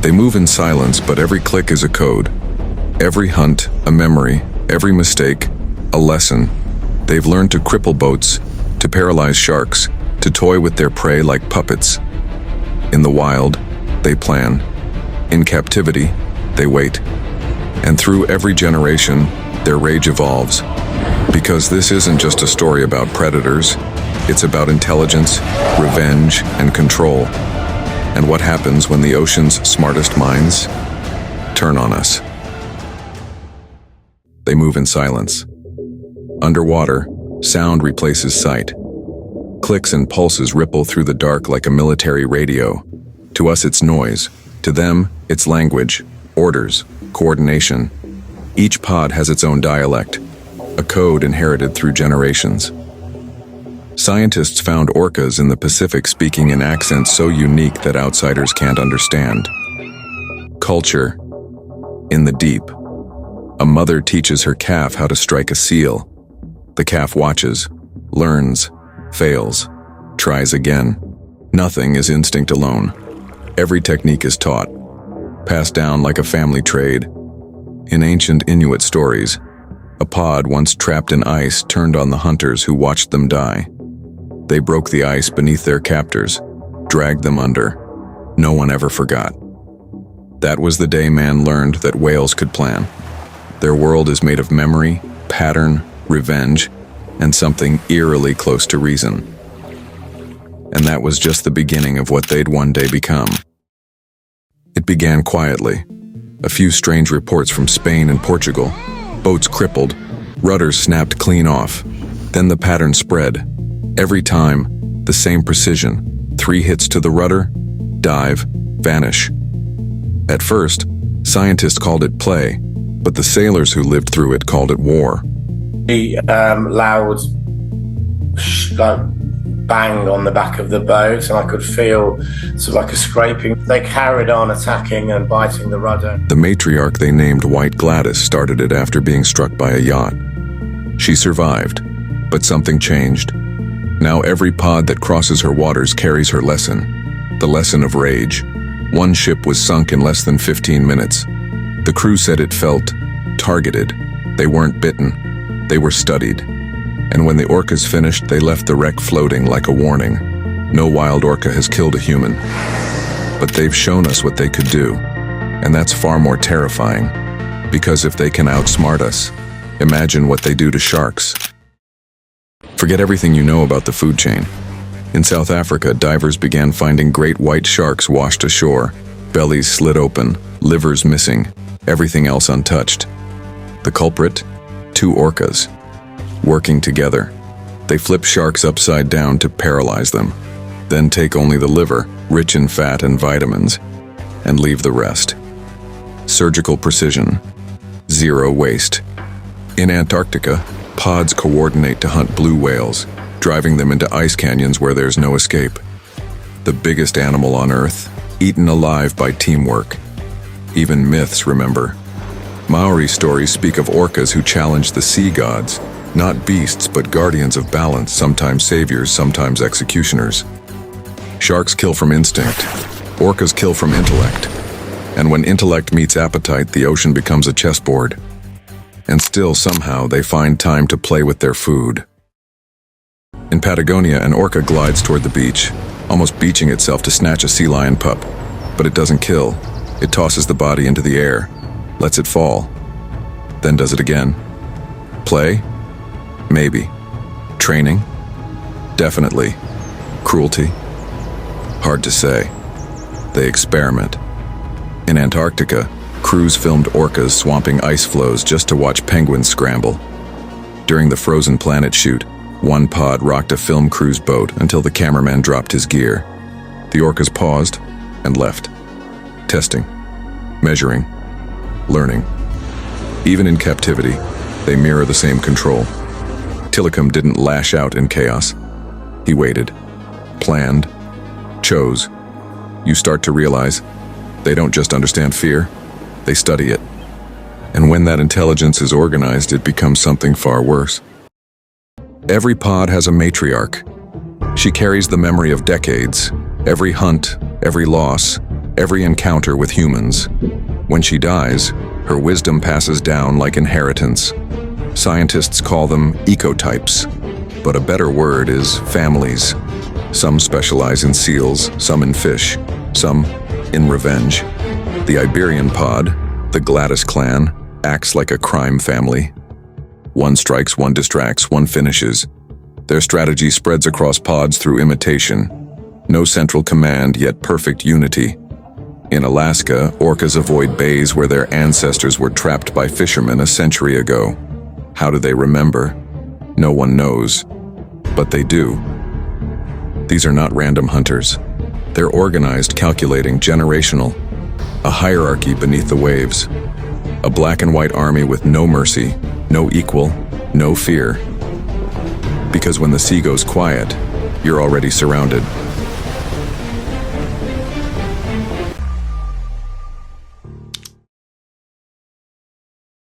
They move in silence, but every click is a code. Every hunt, a memory. Every mistake, a lesson. They've learned to cripple boats, to paralyze sharks, to toy with their prey like puppets. In the wild, they plan. In captivity, they wait. And through every generation, their rage evolves. Because this isn't just a story about predators, it's about intelligence, revenge, and control. And what happens when the ocean's smartest minds turn on us? They move in silence. Underwater, sound replaces sight. Clicks and pulses ripple through the dark like a military radio. To us, it's noise. To them, it's language, orders, coordination. Each pod has its own dialect, a code inherited through generations. Scientists found orcas in the Pacific speaking in accents so unique that outsiders can't understand. Culture. In the deep. A mother teaches her calf how to strike a seal. The calf watches, learns, fails, tries again. Nothing is instinct alone. Every technique is taught, passed down like a family trade. In ancient Inuit stories, a pod once trapped in ice turned on the hunters who watched them die. They broke the ice beneath their captors, dragged them under. No one ever forgot. That was the day man learned that whales could plan. Their world is made of memory, pattern, revenge, and something eerily close to reason. And that was just the beginning of what they'd one day become. It began quietly. A few strange reports from Spain and Portugal. Boats crippled, rudders snapped clean off. Then the pattern spread. Every time, the same precision. 3 hits to the rudder, dive, vanish. At first, scientists called it play, but the sailors who lived through it called it war. The loud bang on the back of the boat, and I could feel sort of like a scraping. They carried on attacking and biting the rudder. The matriarch they named White Gladys started it after being struck by a yacht. She survived, but something changed. Now every pod that crosses her waters carries her lesson, the lesson of rage. One ship was sunk in less than 15 minutes. The crew said it felt targeted. They weren't bitten. They were studied. And when the orcas finished, they left the wreck floating like a warning. No wild orca has killed a human. But they've shown us what they could do. And that's far more terrifying. Because if they can outsmart us, imagine what they do to sharks. Forget everything you know about the food chain. In South Africa, divers began finding great white sharks washed ashore, bellies slit open, livers missing, everything else untouched. The culprit? 2 orcas. Working together, they flip sharks upside down to paralyze them, then take only the liver, rich in fat and vitamins, and leave the rest. Surgical precision. Zero waste. In Antarctica, pods coordinate to hunt blue whales, driving them into ice canyons where there's no escape. The biggest animal on Earth, eaten alive by teamwork. Even myths remember. Maori stories speak of orcas who challenge the sea gods, not beasts but guardians of balance, sometimes saviors, sometimes executioners. Sharks kill from instinct. Orcas kill from intellect. And when intellect meets appetite, the ocean becomes a chessboard. And still, somehow, they find time to play with their food. In Patagonia, an orca glides toward the beach, almost beaching itself to snatch a sea lion pup. But it doesn't kill. It tosses the body into the air, lets it fall, then does it again. Play? Maybe. Training? Definitely. Cruelty? Hard to say. They experiment. In Antarctica, crews filmed orcas swamping ice floes just to watch penguins scramble. During the Frozen Planet shoot, one pod rocked a film cruise boat until the cameraman dropped his gear. The orcas paused and left. Testing. Measuring. Learning. Even in captivity, they mirror the same control. Tilikum didn't lash out in chaos. He waited, planned, chose. You start to realize they don't just understand fear, they study it. And when that intelligence is organized, it becomes something far worse. Every pod has a matriarch. She carries the memory of decades, every hunt, every loss, every encounter with humans. When she dies, her wisdom passes down like inheritance. Scientists call them ecotypes, but a better word is families. Some specialize in seals, some in fish, some in revenge. The Iberian pod, the Gladys clan, acts like a crime family. One strikes, one distracts, one finishes. Their strategy spreads across pods through imitation. No central command, yet perfect unity. In Alaska, orcas avoid bays where their ancestors were trapped by fishermen a century ago. How do they remember? No one knows, but they do. These are not random hunters. They're organized, calculating, generational. A hierarchy beneath the waves. A black and white army with no mercy, no equal, no fear. Because when the sea goes quiet, you're already surrounded.